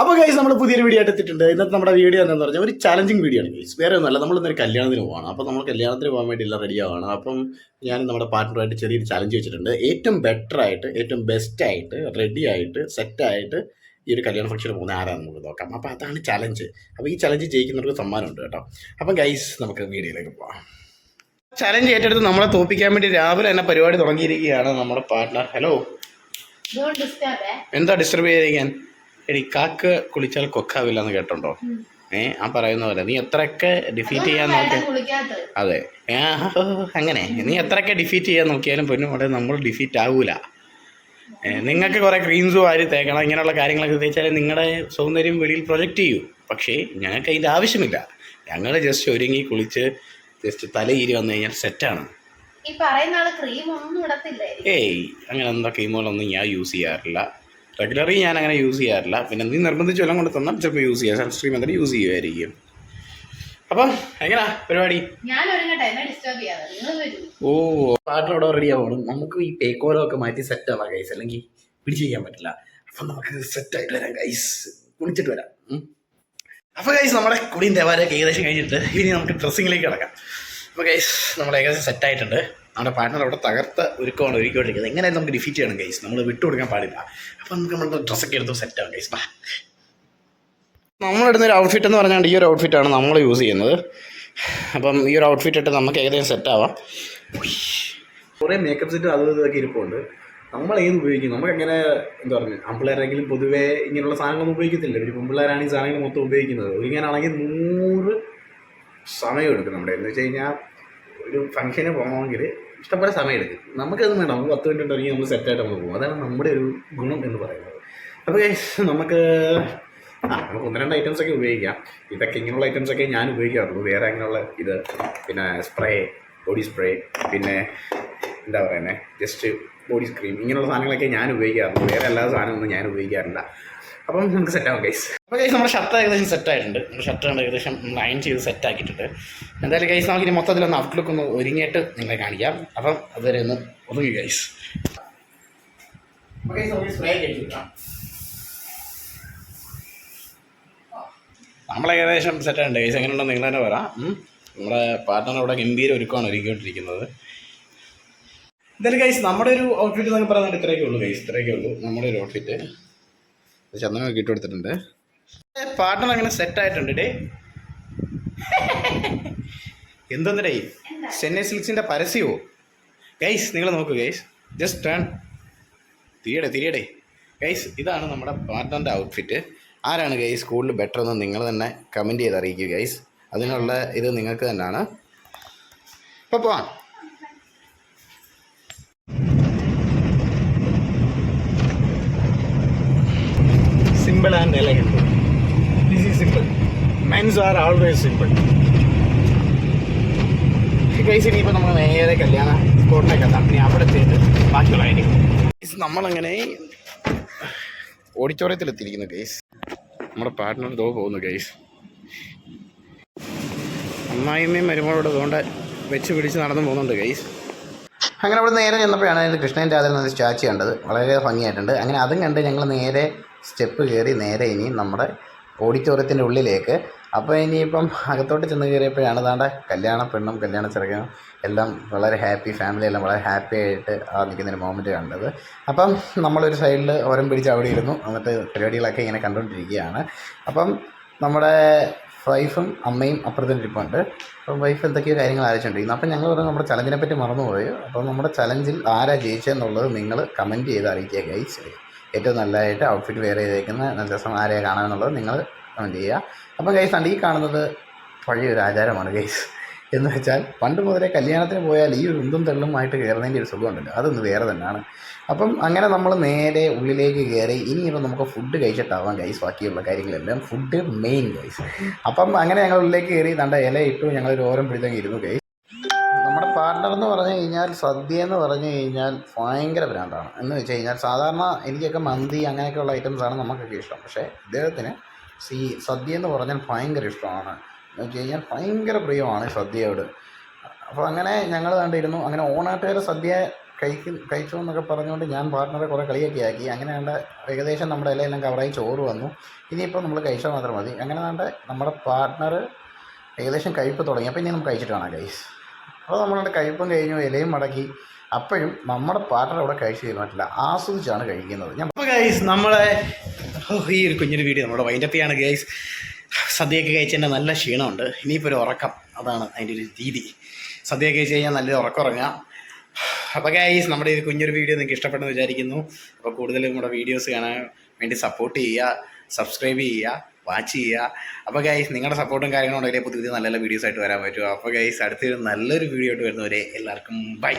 അപ്പോൾ ഗൈസ് നമ്മൾ പുതിയൊരു വീഡിയോ ആയിട്ട് എത്തിയിട്ടുണ്ട്. ഇന്നത്തെ നമ്മുടെ വീഡിയോ എന്താണെന്ന് പറഞ്ഞാൽ ഒരു ചലഞ്ചിങ് വീഡിയോ ആണ് ഗൈസ്. വേറെ ഒന്നുമല്ല, നമ്മളിന്നൊരു കല്യാണത്തിന് പോവാണ്. അപ്പോൾ നമ്മൾ കല്യാണത്തിന് പോകാൻ വേണ്ടി എല്ലാം റെഡി ആവുകയാണ്. അപ്പം ഞാൻ നമ്മുടെ പാർട്ട്ണറായിട്ട് ചെറിയൊരു ചലഞ്ച് വെച്ചിട്ടുണ്ട്. ഏറ്റവും ബെറ്റർ ആയിട്ട്, ഏറ്റവും ബെസ്റ്റ് ആയിട്ട്, റെഡി ആയിട്ട്, സെറ്റായിട്ട് ഈ ഒരു കല്യാണ ഫംഗ്ഷന് പോകുന്ന ആരാണെന്ന് നമുക്ക് നോക്കാം. അപ്പോൾ അതാണ് ചലഞ്ച്. അപ്പോൾ ഈ ചലഞ്ച് ജയിക്കുന്നവർക്ക് സമ്മാനമുണ്ട് കേട്ടോ. അപ്പം ഗൈസ് നമുക്ക് വീഡിയോയിലേക്ക് പോകാം. ചലഞ്ച് ഏറ്റെടുത്ത് നമ്മളെ തോപ്പിക്കാൻ വേണ്ടി രാവിലെ തന്നെ പരിപാടി തുടങ്ങിയിരിക്കുകയാണ് നമ്മുടെ പാർട്ട്ണർ. ഹലോ, എന്താ ഡിസ്റ്റർബ് ചെയ്തിരിക്കാൻ? എടി കാക്ക കുളിച്ചാൽ കൊക്കാവില്ല എന്ന് കേട്ടുണ്ടോ? ആ പറയുന്ന പോലെ നീ എത്രയൊക്കെ ഡിഫീറ്റ് ചെയ്യാൻ നോക്കി, അതെ അങ്ങനെ നീ എത്രയൊക്കെ ഡിഫീറ്റ് ചെയ്യാൻ നോക്കിയാലും പൊന്നുമോടെ നമ്മൾ ഡിഫീറ്റ് ആവൂല. നിങ്ങൾക്ക് കുറേ ക്രീംസ് വാരി തേക്കണം, ഇങ്ങനെയുള്ള കാര്യങ്ങളൊക്കെ തേച്ചാൽ നിങ്ങളുടെ സൗന്ദര്യം വെളിയിൽ പ്രൊജക്റ്റ് ചെയ്യൂ. പക്ഷേ ഞങ്ങൾക്ക് അതിൻ്റെ ആവശ്യമില്ല. ഞങ്ങൾ ജസ്റ്റ് ഒരുങ്ങി കുളിച്ച് ജസ്റ്റ് തലയിരി വന്നു കഴിഞ്ഞാൽ സെറ്റാണ്. ഏയ് അങ്ങനെ എന്താ ക്രീമുകളൊന്നും ഞാൻ യൂസ് ചെയ്യാറില്ല. റെഗുലറി ഞാൻ അങ്ങനെ യൂസ് ചെയ്യാറില്ല. പിന്നെ നീ നിർബന്ധിച്ച് എല്ലാം കൊണ്ട് തന്നാൽ ചിലപ്പോൾ യൂസ് ചെയ്യാം. സൺസ്ക്രീൻ എന്നിട്ട് യൂസ് ചെയ്യുമായിരിക്കും. അപ്പം എങ്ങനാ പരിപാടി? ഓ, പാട്ടിലൂടെ റെഡി ആവണം. നമുക്ക് ഈ പേക്കോലൊക്കെ മാറ്റി സെറ്റ് ആവാം ഗൈസ്, അല്ലെങ്കിൽ പിടിച്ച് ചെയ്യാൻ പറ്റില്ല. അപ്പം നമുക്ക് സെറ്റായിട്ട് വരാം ഗൈസ്, കുളിച്ചിട്ട് വരാം. അപ്പോൾ ഗൈസ് നമ്മുടെ കുടിയും തേവാരൊക്കെ ഏകദേശം കഴിഞ്ഞിട്ട് ഇനി നമുക്ക് ഡ്രസ്സിങ്ങിലേക്ക് കിടക്കാം. അപ്പോൾ ഗൈസ് നമ്മൾ ഏകദേശം സെറ്റായിട്ടുണ്ട്. നമ്മുടെ പാർട്ട്ണർ അവിടെ തകർത്ത ഒരുക്കമാണ് ഒരുക്കിക്കൊണ്ടിരിക്കുന്നത്. എങ്ങനെയായാലും നമുക്ക് ഡിഫീറ്റ് ചെയ്യണം ഗൈസ്, നമ്മൾ വിട്ടുകൊടുക്കാൻ പാടില്ല. അപ്പം നമുക്ക് നമ്മുടെ ഡ്രസ്സൊക്കെ എടുത്ത് സെറ്റാവും ഗൈസ്. നമ്മളിടുന്നൊരു ഔട്ട്ഫിറ്റ് എന്ന് പറഞ്ഞാൽ ഈ ഒരു ഔട്ട്ഫിറ്റാണ് നമ്മൾ യൂസ് ചെയ്യുന്നത്. അപ്പം ഈ ഒരു ഔട്ട്ഫിറ്റ് ഇട്ട് നമുക്ക് ഏകദേശം സെറ്റാവാം. കുറേ മേക്കപ്പ് സെറ്റ് അതും ഇതൊക്കെ ഇരിപ്പുണ്ട്. നമ്മൾ ഏത് ഉപയോഗിക്കും? നമുക്കങ്ങനെ എന്താ പറയുക, ആൺപിള്ളേരെങ്കിലും പൊതുവേ ഇങ്ങനെയുള്ള സാധനങ്ങളൊന്നും ഉപയോഗിക്കത്തില്ല. ഒരു പെൺപിള്ളേരാണ് ഈ സാധനങ്ങൾ മൊത്തം ഉപയോഗിക്കുന്നത്. ഒരുങ്ങാനാണെങ്കിൽ 100 സമയം എടുക്കും. നമ്മുടെ എന്ന് വെച്ച് കഴിഞ്ഞാൽ ഒരു ഫംഗ്ഷന് പോകണമെങ്കിൽ ഇഷ്ടംപോലെ സമയം എടുക്കും. നമുക്കത് വേണം. നമുക്ക് 10 മിനിറ്റ് ഉണ്ടെങ്കിൽ നമ്മൾ സെറ്റായിട്ട് നമ്മൾ പോകും. അതാണ് നമ്മുടെ ഒരു ഗുണം എന്ന് പറയുന്നത്. അപ്പോൾ നമുക്ക് നമുക്ക് 1-2 ഐറ്റംസൊക്കെ ഉപയോഗിക്കാം. ഇതൊക്കെ ഇങ്ങനെയുള്ള ഐറ്റംസൊക്കെ ഞാൻ ഉപയോഗിക്കാറുള്ളൂ. വേറെ അങ്ങനെയുള്ള ഇത് പിന്നെ സ്പ്രേ, ബോഡി സ്പ്രേ, പിന്നെ എന്താ പറയുന്നത് ജസ്റ്റ് ബോഡി ക്രീം, ഇങ്ങനെയുള്ള സാധനങ്ങളൊക്കെ ഞാൻ ഉപയോഗിക്കാറുള്ളൂ. വേറെ എല്ലാ സാധനമൊന്നും ഞാൻ ഉപയോഗിക്കാറില്ല. അപ്പം നമുക്ക് സെറ്റാവും ഗൈസ്. അപ്പോൾ ഗൈസ് നമ്മുടെ ഷർട്ട് ഏകദേശം സെറ്റായിട്ടുണ്ട്. നമ്മുടെ ഷർട്ട് ഏകദേശം അയൺ ചെയ്ത് സെറ്റാക്കിയിട്ടുണ്ട്. എന്തായാലും ഗൈസ് നമുക്കിനി മൊത്തത്തിലൊന്ന് ഔട്ട്ലുക്ക് ഒന്ന് ഒരുങ്ങിയിട്ട് നിങ്ങളെ കാണിക്കാം. അപ്പം അതുവരെ ഒന്ന് ഒതുങ്ങി ഗൈസ്. അപ്പോൾ ഗൈസ് നമുക്ക് സ്പ്രേ കഴിക്കാം. നമ്മൾ ഏകദേശം സെറ്റായിട്ടുണ്ട് ഗൈസ്. എങ്ങനെയുണ്ടോ നിങ്ങൾ തന്നെ പറയാം. നമ്മുടെ പാർട്ട്ണർ അവിടെ ഗംഭീര ഒരുക്കമാണ് ഒരുക്കിക്കൊണ്ടിരിക്കുന്നത്. എന്തായാലും ഗൈസ് നമ്മുടെ ഒരു ഔട്ട്ഫിറ്റ് എന്നൊക്കെ പറയുന്നത് ഇത്രയൊക്കെ ഉള്ളൂ ഗൈസ്, ഇത്രയൊക്കെ ഉള്ളൂ നമ്മുടെ ഒരു ഔട്ട്ഫിറ്റ്. ചന്ദനമൊക്കെ ഇട്ട് കൊടുത്തിട്ടുണ്ട്. പാർട്ട്ണർ അങ്ങനെ സെറ്റായിട്ടുണ്ട്. ഡേ എന്തൊന്ന് ഡേ ചെന്നൈ സിൽക്സിൻ്റെ പരസ്യമോ ഗൈസ്? നിങ്ങൾ നോക്കൂ ഗൈസ്, ജസ്റ്റ് ടേൺ തിരിയടേ ഗൈസ്. ഇതാണ് നമ്മുടെ പാർട്ട്ണറിൻ്റെ ഔട്ട്ഫിറ്റ്. ആരാണ് ഗൈസ് കൂടുതൽ ബെറ്റർ എന്ന് നിങ്ങൾ തന്നെ കമൻറ്റ് ചെയ്ത് അറിയിക്കുക ഗൈസ്. അതിനുള്ള ഇത് നിങ്ങൾക്ക് തന്നെയാണ്. ഇപ്പോൾ പോവാം. Simple and elegant. This is simple. Men's are always simple. Guys ഇനിയിപ്പോൾ നമ്മൾ നേരെ കല്യാണ സ്പോട്ടിലേക്ക് എത്താം. ഇനി അവിടെ ചെയ്ത് ബാക്കിയുള്ള കാര്യം നമ്മളങ്ങനെ ഓഡിറ്റോറിയത്തിലെത്തിയിരിക്കുന്നു ഗൈസ്. നമ്മുടെ പാർട്ട്ണർ ദോ പോകുന്നു ഗൈസ്. അമ്മായിമ്മയും മരുമകളോട് അതുകൊണ്ട് വെച്ച് പിടിച്ച് നടന്നു പോകുന്നുണ്ട് ഗൈസ്. അങ്ങനെ അവിടെ നേരെ ചെന്നപ്പോഴാണ് അതിൽ കൃഷ്ണൻ രാധൻ എന്ന സ്റ്റാച്ചു കണ്ടത്. വളരെ ഭംഗിയായിട്ടുണ്ട്. അങ്ങനെ അതും കണ്ട് ഞങ്ങൾ നേരെ സ്റ്റെപ്പ് കയറി നേരെ ഇനി നമ്മുടെ ഓഡിറ്റോറിയത്തിൻ്റെ ഉള്ളിലേക്ക്. അപ്പോൾ ഇനിയിപ്പം അകത്തോട്ട് ചെന്ന് കയറിയപ്പോഴാണ് താണ്ട കല്യാണ പെണ്ണും കല്യാണ ചെറുക്കനും എല്ലാം വളരെ ഹാപ്പി, ഫാമിലി എല്ലാം വളരെ ഹാപ്പി ആയിട്ട് നിൽക്കുന്നൊരു മൊമെൻറ്റ് കണ്ടത്. അപ്പം നമ്മളൊരു സൈഡിൽ ഓരം പിടിച്ച് അവിടെ ഇരുന്നു. എന്നിട്ട് പരിപാടികളൊക്കെ ഇങ്ങനെ കണ്ടുകൊണ്ടിരിക്കുകയാണ്. അപ്പം നമ്മുടെ വൈഫും അമ്മയും അപ്പുറത്തിരിപ്പുണ്ട്. അപ്പം വൈഫ് എന്തൊക്കെയോ കാര്യങ്ങൾ ആലോചിച്ചുകൊണ്ടിരിക്കുന്നു. അപ്പം ഞങ്ങൾ പറഞ്ഞു നമ്മുടെ ചലഞ്ചിനെ പറ്റി മറന്നുപോയി. അപ്പം നമ്മുടെ ചലഞ്ചിൽ ആരാ ജയിച്ചതെന്നുള്ളത് നിങ്ങൾ കമൻറ്റ് ചെയ്ത് അറിയിക്കുക ഗൈസ്. ഏറ്റവും നല്ലതായിട്ട് ഔട്ട്ഫിറ്റ് വെയർ ചെയ്തേക്കുന്ന നല്ല രസം ആരെയാണ് കാണാമെന്നുള്ളത് നിങ്ങൾ കമൻറ്റ് ചെയ്യുക. അപ്പം ഗൈസ് ആണ് ഈ കാണുന്നത് പഴയൊരു ആചാരമാണ് ഗൈസ്. എന്ന് വെച്ചാൽ പണ്ട് മുതലേ കല്യാണത്തിന് പോയാൽ ഈ ഉന്തും തെള്ളുമായിട്ട് കയറുന്നതിൻ്റെ ഒരു സുഖമുണ്ടല്ലോ, അതൊന്ന് വേറെ തന്നെയാണ്. അപ്പം അങ്ങനെ നമ്മൾ നേരെ ഉള്ളിലേക്ക് കയറി. ഇനിയിപ്പോൾ നമുക്ക് ഫുഡ് കഴിച്ചിട്ടാവാം ഗൈസ്. ബാക്കിയുള്ള കാര്യങ്ങളെല്ലാം ഫുഡ് മെയിൻ ഗൈസ്. അപ്പം അങ്ങനെ ഞങ്ങൾ ഉള്ളിലേക്ക് കയറി തണ്ട ഇല ഇട്ടു. ഞങ്ങളൊരു ഓരം പിടിച്ചങ്ങ് ഇരുന്നു ഗൈസ്. നമ്മുടെ പാർട്ട്ണർ എന്ന് പറഞ്ഞു കഴിഞ്ഞാൽ സദ്യ എന്ന് പറഞ്ഞു കഴിഞ്ഞാൽ ഭയങ്കര ഭ്രാന്താണ്. എന്ന് വെച്ച് കഴിഞ്ഞാൽ സാധാരണ എനിക്കൊക്കെ മന്തി അങ്ങനെയൊക്കെയുള്ള ഐറ്റംസാണ് നമുക്കൊക്കെ ഇഷ്ടം. പക്ഷേ ഇദ്ദേഹത്തിന് സദ്യ എന്ന് പറഞ്ഞാൽ ഭയങ്കര ഇഷ്ടമാണ്. എന്ന് വെച്ച് കഴിഞ്ഞാൽ ഭയങ്കര പ്രിയമാണ് സദ്യയോട്. അപ്പോൾ അങ്ങനെ ഞങ്ങൾ കണ്ടിരുന്നു. അങ്ങനെ ഓണാട്ടുകാരെ സദ്യ കഴിച്ചു എന്നൊക്കെ പറഞ്ഞുകൊണ്ട് ഞാൻ പാർട്ട്ണറെ കുറേ കളിയൊക്കെ ആക്കി. അങ്ങനെ വേണ്ട ഏകദേശം നമ്മുടെ ഇലയെല്ലാം കവറായി ചോറ് വന്നു. ഇനിയിപ്പോൾ നമ്മൾ കഴിച്ചാൽ മാത്രം മതി. അങ്ങനെ വേണ്ട നമ്മുടെ പാർട്ട്ണർ ഏകദേശം കഴിപ്പ് തുടങ്ങി. അപ്പോൾ ഇനി നമുക്ക് കഴിച്ചിട്ട് വേണം ഗൈസ്. അപ്പോൾ നമ്മളുടെ കഴിപ്പും കഴിഞ്ഞു, ഇലയും മടക്കി. അപ്പോഴും നമ്മുടെ പാർട്ട്ണർ അവിടെ കഴിച്ചു തീർന്നിട്ടില്ല, ആസ്വദിച്ചാണ് കഴിക്കുന്നത്. അപ്പോൾ ഗൈസ് നമ്മളെ ഈ ഒരു കുഞ്ഞൊരു വീഡിയോ നമ്മുടെ വൈൻഡപ്പ് ചെയ്യാണ് ഗൈസ്. സദ്യയൊക്കെ കഴിച്ചതിൻ്റെ നല്ല ക്ഷീണമുണ്ട്. ഇനിയിപ്പോൾ ഒരു ഉറക്കം, അതാണ് അതിൻ്റെ ഒരു രീതി. സദ്യയൊക്കെ കഴിച്ച് കഴിഞ്ഞാൽ നല്ലൊരു ഉറക്കം ഉറങ്ങാം. അപ്പോൾ ഗൈസ് നമ്മുടെ ഒരു കുഞ്ഞൊരു വീഡിയോ നിങ്ങൾക്ക് ഇഷ്ടപ്പെട്ടെന്ന് വിചാരിക്കുന്നു. അപ്പോൾ കൂടുതലും നമ്മുടെ വീഡിയോസ് കാണാൻ വേണ്ടി സപ്പോർട്ട് ചെയ്യുക, സബ്സ്ക്രൈബ് ചെയ്യുക, വാച്ച് ചെയ്യുക. അപ്പോൾ ഗൈസ് നിങ്ങളുടെ സപ്പോർട്ടും കാര്യങ്ങളും ഉണ്ടെങ്കിൽ പുതിയ പുതിയ നല്ല നല്ല വീഡിയോസ് ആയിട്ട് വരാൻ പറ്റുമോ. അപ്പോൾ ഗൈസ് അടുത്തൊരു നല്ലൊരു വീഡിയോ ആയിട്ട് വരുന്നവരെ എല്ലാവർക്കും ബൈ.